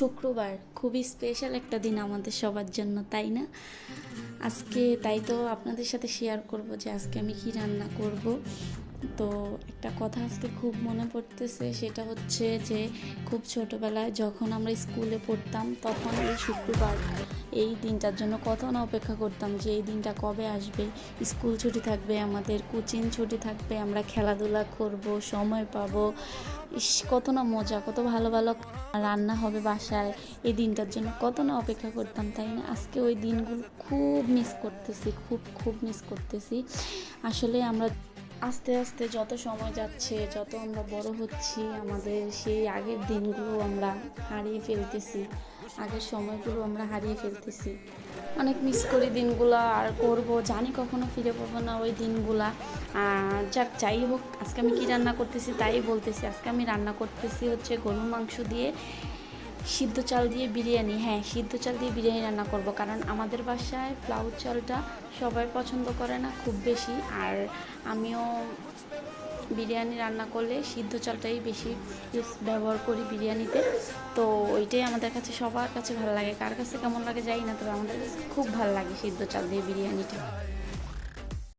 শুক্রবার খুবই স্পেশাল একটা দিন আমাদের সবার জন্য, তাই না? আজকে তাই তো আপনাদের সাথে শেয়ার করব যে আজকে আমি কি রান্না করব। তো একটা কথা আজকে খুব মনে পড়তেছে, সেটা হচ্ছে যে খুব ছোটোবেলায় যখন আমরা স্কুলে পড়তাম তখন এই শুক্রবার এই দিনটার জন্য কত না অপেক্ষা করতাম যে এই দিনটা কবে আসবে। স্কুল ছুটি থাকবে, আমাদের কোচিং ছুটি থাকবে, আমরা খেলাধুলা করব, সময় পাবো। কত না মজা, কত ভালো ভালো রান্না হবে বাসায়। এই দিনটার জন্য কত না অপেক্ষা করতাম, তাই না? আজকে ওই দিনগুলো খুব মিস করতেছি, খুব খুব মিস করতেছি। আসলে আমরা আস্তে আস্তে যত সময় যাচ্ছে, যত আমরা বড় হচ্ছি, আমাদের সেই আগের দিনগুলো আমরা হারিয়ে ফেলতেছি, আগের সময়গুলো আমরা হারিয়ে ফেলতেছি। অনেক মিস করি দিনগুলা, আর করব জানি কখনো ফিরে পাবো না ওই দিনগুলা। যাক, যাই হোক, আজকে আমি কী রান্না করতেছি তাই বলতেছি। আজকে আমি রান্না করতেছি হচ্ছে গরুর মাংস দিয়ে সিদ্ধ চাল দিয়ে বিরিয়ানি। হ্যাঁ, সিদ্ধ চাল দিয়ে বিরিয়ানি রান্না করব, কারণ আমাদের বাসায় ফ্লাউড চালটা সবাই পছন্দ করে না খুব বেশি। আর আমিও বিরিয়ানি রান্না করলে সিদ্ধ চালটাই বেশি ব্যবহার করি বিরিয়ানিতে। তো ওইটাই আমাদের কাছে, সবার কাছে ভালো লাগে। কার কাছে কেমন লাগে জানি না, তবে আমাদের কাছে খুব ভালো লাগে সিদ্ধ চাল দিয়ে বিরিয়ানিটা।